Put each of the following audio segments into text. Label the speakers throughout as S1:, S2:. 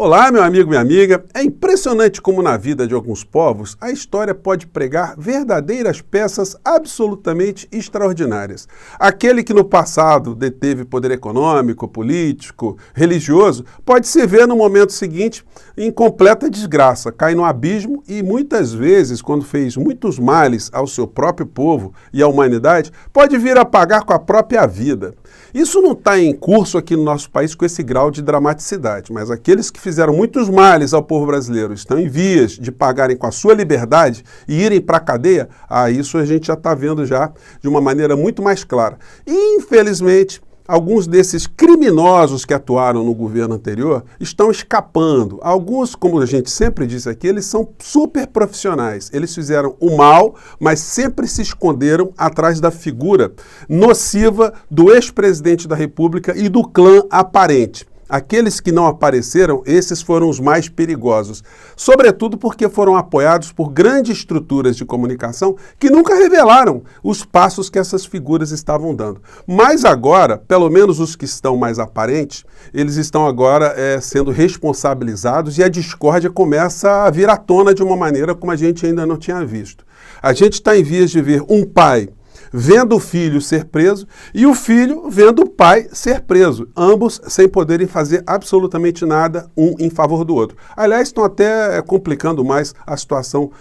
S1: Olá, meu amigo, minha amiga. É impressionante como na vida de alguns povos a história pode pregar verdadeiras peças absolutamente extraordinárias. Aquele que no passado deteve poder econômico, político, religioso, pode se ver no momento seguinte em completa desgraça, cai no abismo e muitas vezes, quando fez muitos males ao seu próprio povo e à humanidade, pode vir a pagar com a própria vida. Isso não está em curso aqui no nosso país com esse grau de dramaticidade, mas aqueles que fizeram muitos males ao povo brasileiro estão em vias de pagarem com a sua liberdade e irem para a cadeia, isso a gente já está vendo já de uma maneira muito mais clara. E, infelizmente, alguns desses criminosos que atuaram no governo anterior estão escapando. Alguns, como a gente sempre diz aqui, eles são super profissionais. Eles fizeram o mal, mas sempre se esconderam atrás da figura nociva do ex-presidente da República e do clã aparente. Aqueles que não apareceram, esses foram os mais perigosos, sobretudo porque foram apoiados por grandes estruturas de comunicação que nunca revelaram os passos que essas figuras estavam dando. Mas agora, pelo menos os que estão mais aparentes, eles estão agora sendo responsabilizados e a discórdia começa a vir à tona de uma maneira como a gente ainda não tinha visto. A gente está em vias de ver um pai vendo o filho ser preso e o filho vendo o pai ser preso, ambos sem poderem fazer absolutamente nada um em favor do outro. Aliás, estão até complicando mais a situação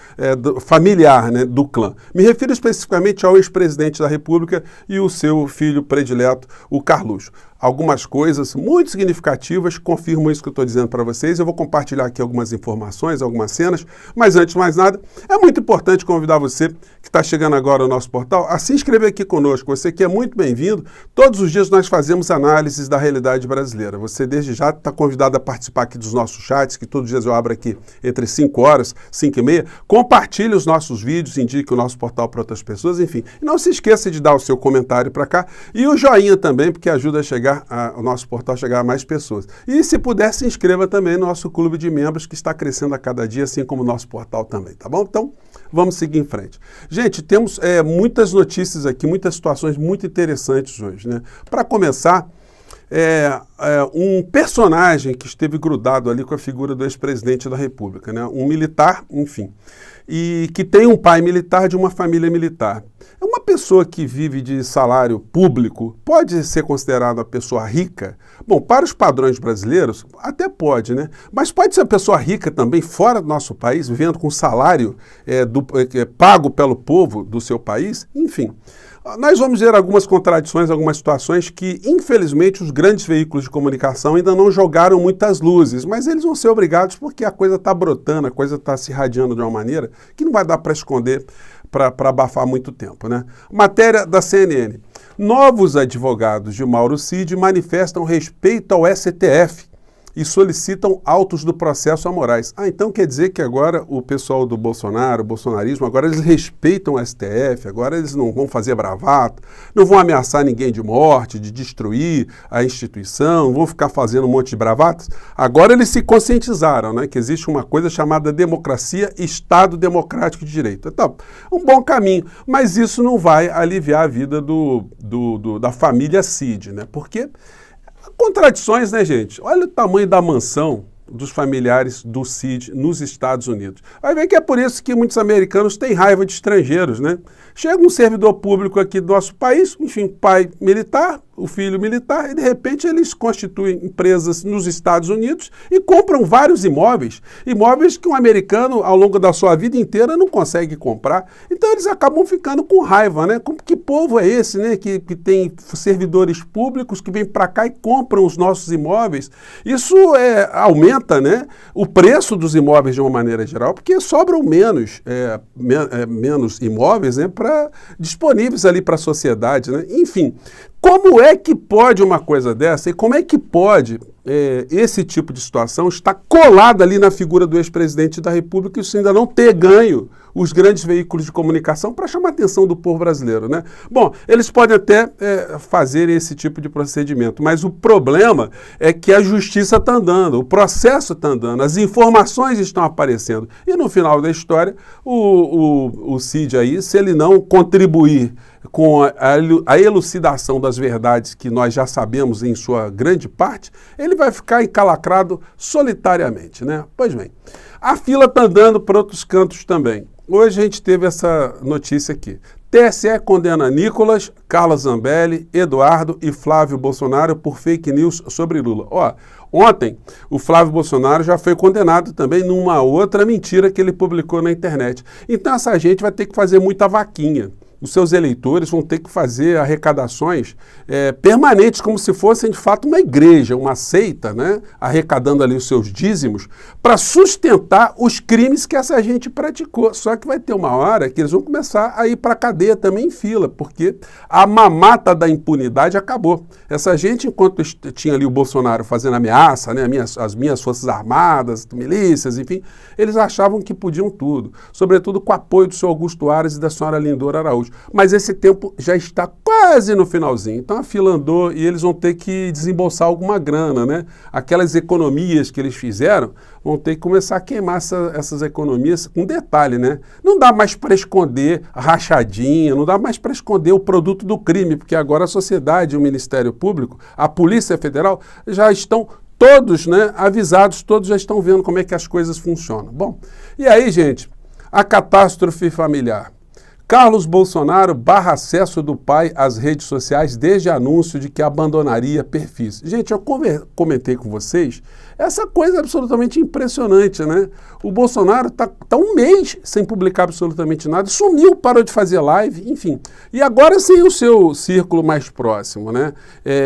S1: familiar, né, do clã. Me refiro especificamente ao ex-presidente da República e o seu filho predileto, o Carluxo. Algumas coisas muito significativas confirmam isso que eu estou dizendo para vocês. Eu vou compartilhar aqui algumas informações, algumas cenas, mas antes de mais nada, é muito importante convidar você que está chegando agora ao nosso portal a se inscrever aqui conosco. Você que é muito bem-vindo. Todos os dias nós fazemos análises da realidade brasileira. Você desde já está convidado a participar aqui dos nossos chats, que todos os dias eu abro aqui entre 5 horas, 5 e meia. Compartilhe os nossos vídeos, indique o nosso portal para outras pessoas, enfim. E não se esqueça de dar o seu comentário para cá e o joinha também, porque ajuda a chegar o nosso portal chegar a mais pessoas. E se puder, se inscreva também no nosso clube de membros, que está crescendo a cada dia, assim como o nosso portal também, tá bom? Então, vamos seguir em frente. Gente, temos muitas notícias aqui, muitas situações muito interessantes hoje, né? Para começar, um personagem que esteve grudado ali com a figura do ex-presidente da República, né? Um militar, enfim, e que tem um pai militar de uma família militar. É uma pessoa que vive de salário público, pode ser considerada uma pessoa rica? Bom, para os padrões brasileiros, até pode, né? Mas pode ser uma pessoa rica também fora do nosso país, vivendo com salário pago pelo povo do seu país? Enfim, nós vamos ver algumas contradições, algumas situações que, infelizmente, os grandes veículos de comunicação ainda não jogaram muitas luzes, mas eles vão ser obrigados porque a coisa está brotando, a coisa está se irradiando de uma maneira que não vai dar para esconder, para abafar muito tempo, né? Matéria da CNN. Novos advogados de Mauro Cid manifestam respeito ao STF e solicitam autos do processo a Moraes. Então quer dizer que agora o pessoal do Bolsonaro, o bolsonarismo, agora eles respeitam o STF, agora eles não vão fazer bravata, não vão ameaçar ninguém de morte, de destruir a instituição, não vão ficar fazendo um monte de bravatas. Agora eles se conscientizaram, né, que existe uma coisa chamada democracia e Estado democrático de direito. Então, um bom caminho, mas isso não vai aliviar a vida da família Cid, né, porque contradições, né, gente? Olha o tamanho da mansão dos familiares do Cid nos Estados Unidos. Vai ver que é por isso que muitos americanos têm raiva de estrangeiros, né? Chega um servidor público aqui do nosso país, enfim, pai militar, o filho militar, e de repente eles constituem empresas nos Estados Unidos e compram vários imóveis que um americano ao longo da sua vida inteira não consegue comprar. Então eles acabam ficando com raiva, né? Que povo é esse, né? Que tem servidores públicos que vêm para cá e compram os nossos imóveis. Isso aumenta, né, o preço dos imóveis de uma maneira geral, porque sobram menos imóveis, né, disponíveis ali para a sociedade, né? Enfim, como é que pode uma coisa dessa e como é que pode esse tipo de situação estar colado ali na figura do ex-presidente da República e isso ainda não ter ganho os grandes veículos de comunicação para chamar a atenção do povo brasileiro, né? Bom, eles podem até fazer esse tipo de procedimento, mas o problema é que a justiça está andando, o processo está andando, as informações estão aparecendo e no final da história o Cid aí, se ele não contribuir com a elucidação das verdades que nós já sabemos em sua grande parte, ele vai ficar encalacrado solitariamente, né? Pois bem, a fila está andando para outros cantos também. Hoje a gente teve essa notícia aqui. TSE condena Nicolas, Carla Zambelli, Eduardo e Flávio Bolsonaro por fake news sobre Lula. Ó, ontem o Flávio Bolsonaro já foi condenado também numa outra mentira que ele publicou na internet. Então essa gente vai ter que fazer muita vaquinha. Os seus eleitores vão ter que fazer arrecadações permanentes, como se fossem de fato uma igreja, uma seita, né? Arrecadando ali os seus dízimos para sustentar os crimes que essa gente praticou. Só que vai ter uma hora que eles vão começar a ir para a cadeia também em fila, porque a mamata da impunidade acabou. Essa gente, enquanto tinha ali o Bolsonaro fazendo ameaça, né? As minhas forças armadas, milícias, enfim, eles achavam que podiam tudo, sobretudo com o apoio do senhor Augusto Aras e da senhora Lindora Araújo. Mas esse tempo já está quase no finalzinho. Então a fila andou e eles vão ter que desembolsar alguma grana, né? Aquelas economias que eles fizeram vão ter que começar a queimar essas economias com detalhe, né? Não dá mais para esconder a rachadinha, não dá mais para esconder o produto do crime, porque agora a sociedade, o Ministério Público, a Polícia Federal já estão todos, né, avisados, todos já estão vendo como é que as coisas funcionam. Bom, e aí, gente, a catástrofe familiar. Carlos Bolsonaro barra acesso do pai às redes sociais desde anúncio de que abandonaria perfis. Gente, eu comentei com vocês essa coisa absolutamente impressionante, né? O Bolsonaro tá um mês sem publicar absolutamente nada, sumiu, parou de fazer live, enfim. E agora sem o seu círculo mais próximo, né?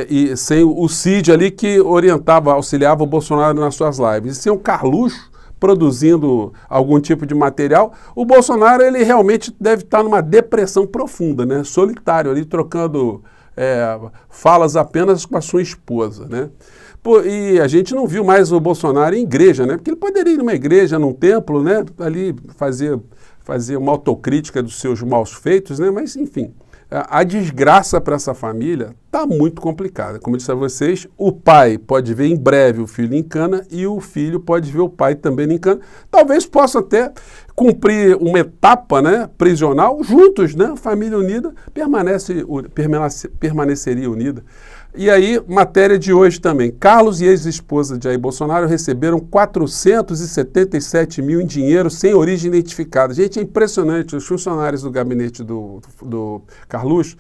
S1: E sem o Cid ali que auxiliava o Bolsonaro nas suas lives. E sem o Carluxo produzindo algum tipo de material, o Bolsonaro ele realmente deve estar numa depressão profunda, né? Solitário ali, trocando falas apenas com a sua esposa, né? E a gente não viu mais o Bolsonaro em igreja, né? Porque ele poderia ir numa igreja, num templo, né? Ali fazer uma autocrítica dos seus maus feitos, né? Mas enfim, a desgraça para essa família está muito complicada. Como eu disse a vocês, o pai pode ver em breve o filho em cana e o filho pode ver o pai também em cana. Talvez possa até cumprir uma etapa, né, prisional juntos, né? A família unida permaneceria unida. E aí, matéria de hoje também. Carlos e ex-esposa de Jair Bolsonaro receberam 477 mil em dinheiro sem origem identificada. Gente, é impressionante. Os funcionários do gabinete do Carluxo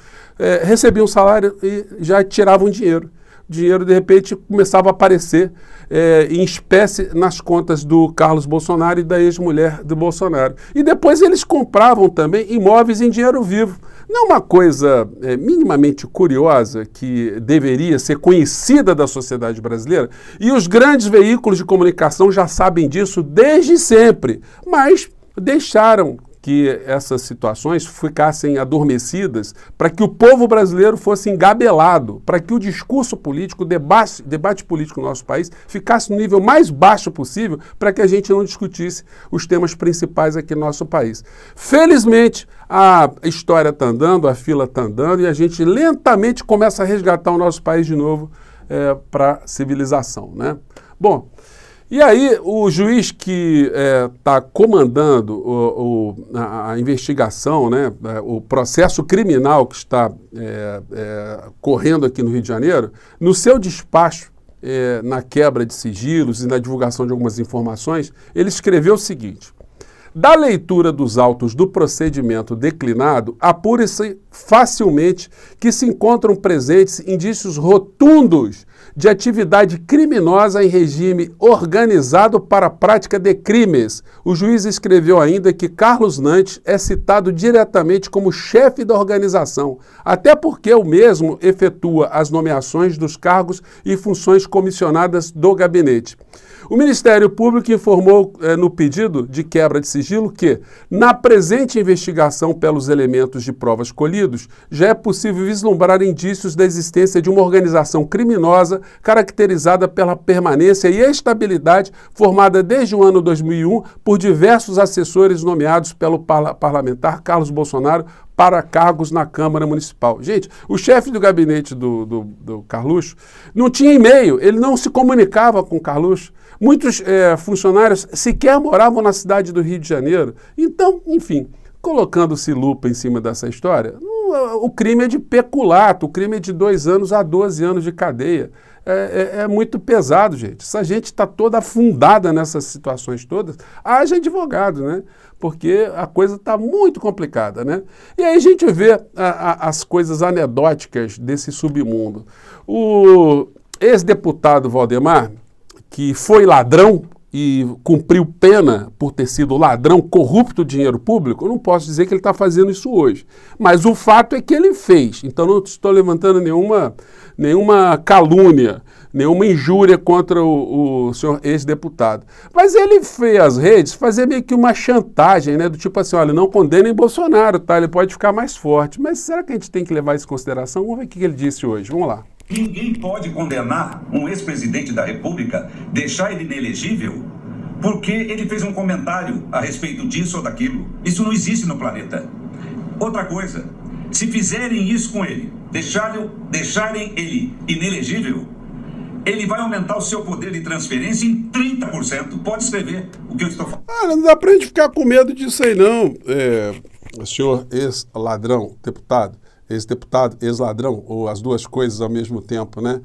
S1: recebiam salário e já tiravam dinheiro. O dinheiro, de repente, começava a aparecer em espécie nas contas do Carlos Bolsonaro e da ex-mulher do Bolsonaro. E depois eles compravam também imóveis em dinheiro vivo. Não é uma coisa minimamente curiosa que deveria ser conhecida da sociedade brasileira? E os grandes veículos de comunicação já sabem disso desde sempre, mas deixaram que essas situações ficassem adormecidas para que o povo brasileiro fosse engabelado, para que o discurso político, o debate político no nosso país ficasse no nível mais baixo possível para que a gente não discutisse os temas principais aqui no nosso país. Felizmente, a história está andando, a fila está andando e a gente lentamente começa a resgatar o nosso país de novo para a civilização, né? Bom, e aí o juiz que está comandando a investigação, né, o processo criminal que está correndo aqui no Rio de Janeiro, no seu despacho na quebra de sigilos e na divulgação de algumas informações, ele escreveu o seguinte: da leitura dos autos do procedimento declinado, apura-se facilmente que se encontram presentes indícios rotundos de atividade criminosa em regime organizado para a prática de crimes. O juiz escreveu ainda que Carlos Nantes é citado diretamente como chefe da organização, até porque o mesmo efetua as nomeações dos cargos e funções comissionadas do gabinete. O Ministério Público informou no pedido de quebra de sigilo que, na presente investigação pelos elementos de provas colhidos, já é possível vislumbrar indícios da existência de uma organização criminosa caracterizada pela permanência e estabilidade formada desde o ano 2001 por diversos assessores nomeados pelo parlamentar Carlos Bolsonaro para cargos na Câmara Municipal. Gente, o chefe do gabinete do Carluxo não tinha e-mail, ele não se comunicava com o Carluxo. Muitos funcionários sequer moravam na cidade do Rio de Janeiro. Então, enfim, colocando-se lupa em cima dessa história, o crime é de peculato, o crime é de 2 anos a 12 anos de cadeia. É muito pesado, gente. Essa gente está toda afundada nessas situações todas. Haja advogado, né? Porque a coisa está muito complicada, né? E aí a gente vê as coisas anedóticas desse submundo. O ex-deputado Valdemar, que foi ladrão e cumpriu pena por ter sido ladrão, corrupto de dinheiro público, eu não posso dizer que ele está fazendo isso hoje. Mas o fato é que ele fez. Então não estou levantando nenhuma calúnia, nenhuma injúria contra o senhor ex-deputado. Mas ele fez as redes fazer meio que uma chantagem, né? Do tipo assim, olha, não condenem Bolsonaro, tá? Ele pode ficar mais forte. Mas será que a gente tem que levar isso em consideração? Vamos ver o que ele disse hoje. Vamos lá.
S2: Ninguém pode condenar um ex-presidente da República, deixar ele inelegível, porque ele fez um comentário a respeito disso ou daquilo. Isso não existe no planeta. Outra coisa, se fizerem isso com ele, deixarem ele inelegível, ele vai aumentar o seu poder de transferência em 30%. Pode escrever o que eu estou falando.
S1: Não dá pra gente ficar com medo disso aí, não. Senhor ex-ladrão, deputado, ex-deputado, ex-ladrão, ou as duas coisas ao mesmo tempo, né?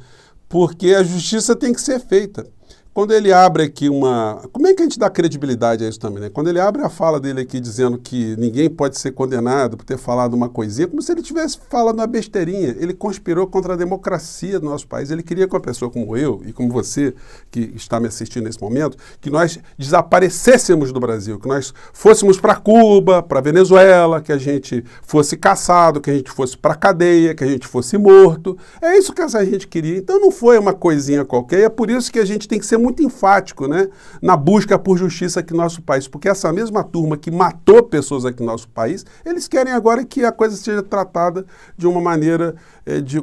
S1: Porque a justiça tem que ser feita. Quando ele abre aqui Como é que a gente dá credibilidade a isso também, né? Quando ele abre a fala dele aqui dizendo que ninguém pode ser condenado por ter falado uma coisinha, como se ele tivesse falado uma besteirinha. Ele conspirou contra a democracia do nosso país. Ele queria que uma pessoa como eu e como você, que está me assistindo nesse momento, que nós desaparecêssemos do Brasil, que nós fôssemos para Cuba, para Venezuela, que a gente fosse caçado, que a gente fosse para cadeia, que a gente fosse morto. É isso que essa gente queria. Então não foi uma coisinha qualquer, e é por isso que a gente tem que ser muito enfático, né, na busca por justiça aqui no nosso país, porque essa mesma turma que matou pessoas aqui no nosso país, eles querem agora que a coisa seja tratada de uma maneira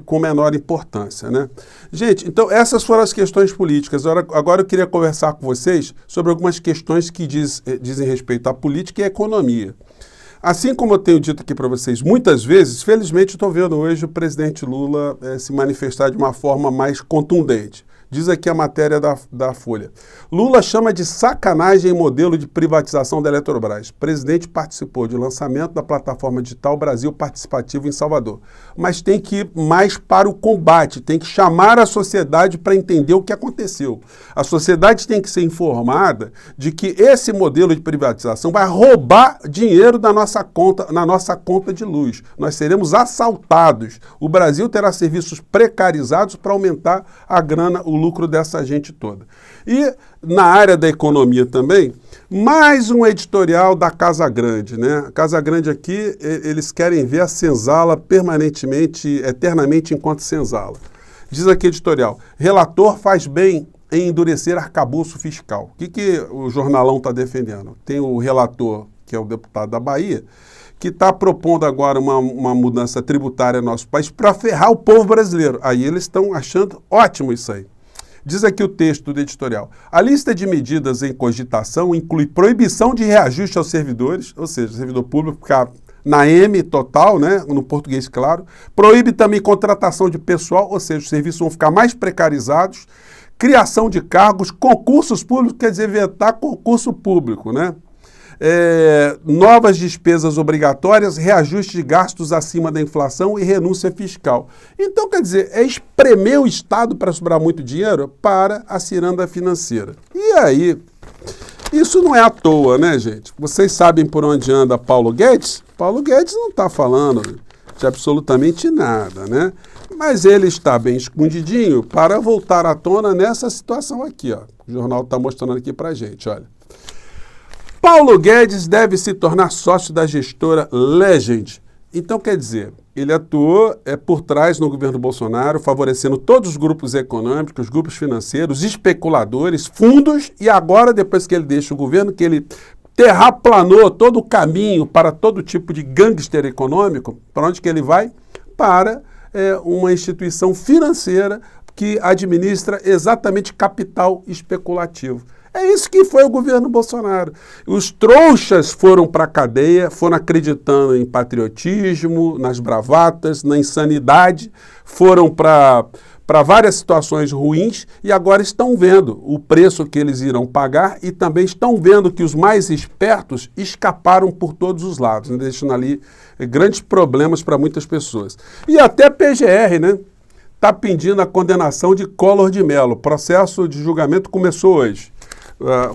S1: com menor importância, né? Gente, então essas foram as questões políticas. Agora eu queria conversar com vocês sobre algumas questões que dizem respeito à política e à economia. Assim como eu tenho dito aqui para vocês muitas vezes, felizmente estou vendo hoje o presidente Lula se manifestar de uma forma mais contundente. Diz aqui a matéria da Folha. Lula chama de sacanagem modelo de privatização da Eletrobras. O presidente participou do lançamento da plataforma digital Brasil Participativo em Salvador. Mas tem que ir mais para o combate, tem que chamar a sociedade para entender o que aconteceu. A sociedade tem que ser informada de que esse modelo de privatização vai roubar dinheiro na nossa conta de luz. Nós seremos assaltados. O Brasil terá serviços precarizados para aumentar a grana, o lucro dessa gente toda. E na área da economia também, mais um editorial da Casa Grande, né? A Casa Grande aqui, eles querem ver a senzala permanentemente, eternamente enquanto senzala. Diz aqui editorial, relator faz bem em endurecer arcabouço fiscal. O que o jornalão está defendendo? Tem o relator, que é o deputado da Bahia, que está propondo agora uma mudança tributária no nosso país para ferrar o povo brasileiro. Aí eles estão achando ótimo isso aí. Diz aqui o texto do editorial. A lista de medidas em cogitação inclui proibição de reajuste aos servidores, ou seja, o servidor público ficar na M total, né, no português claro. Proíbe também contratação de pessoal, ou seja, os serviços vão ficar mais precarizados. Criação de cargos, concursos públicos, quer dizer, vetar concurso público, né? Novas despesas obrigatórias, reajuste de gastos acima da inflação e renúncia fiscal. Então, quer dizer, é espremer o Estado para sobrar muito dinheiro para a ciranda financeira. E aí, isso não é à toa, né, gente? Vocês sabem por onde anda Paulo Guedes? Paulo Guedes não está falando de absolutamente nada, né? Mas ele está bem escondidinho para voltar à tona nessa situação aqui, ó. O jornal está mostrando aqui para a gente, olha. Paulo Guedes deve se tornar sócio da gestora Legend. Então, quer dizer, ele atuou por trás no governo Bolsonaro, favorecendo todos os grupos econômicos, grupos financeiros, especuladores, fundos, e agora, depois que ele deixa o governo, que ele terraplanou todo o caminho para todo tipo de gangster econômico, para onde que ele vai? Para uma instituição financeira que administra exatamente capital especulativo. É isso que foi o governo Bolsonaro. Os trouxas foram para a cadeia, foram acreditando em patriotismo, nas bravatas, na insanidade, foram para para várias situações ruins e agora estão vendo o preço que eles irão pagar e também estão vendo que os mais espertos escaparam por todos os lados, né, deixando ali grandes problemas para muitas pessoas. E até a PGR, né, está pedindo a condenação de Collor de Mello. O processo de julgamento começou hoje.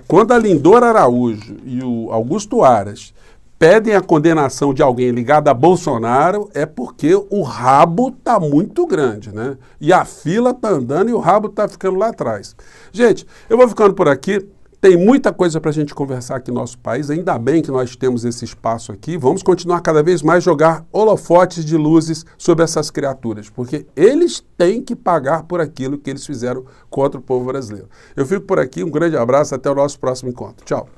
S1: Quando a Lindor Araújo e o Augusto Aras pedem a condenação de alguém ligado a Bolsonaro, é porque o rabo está muito grande, né? E a fila está andando e o rabo está ficando lá atrás. Gente, eu vou ficando por aqui. Tem muita coisa para a gente conversar aqui no nosso país, ainda bem que nós temos esse espaço aqui. Vamos continuar cada vez mais jogar holofotes de luzes sobre essas criaturas, porque eles têm que pagar por aquilo que eles fizeram contra o povo brasileiro. Eu fico por aqui, um grande abraço, até o nosso próximo encontro. Tchau.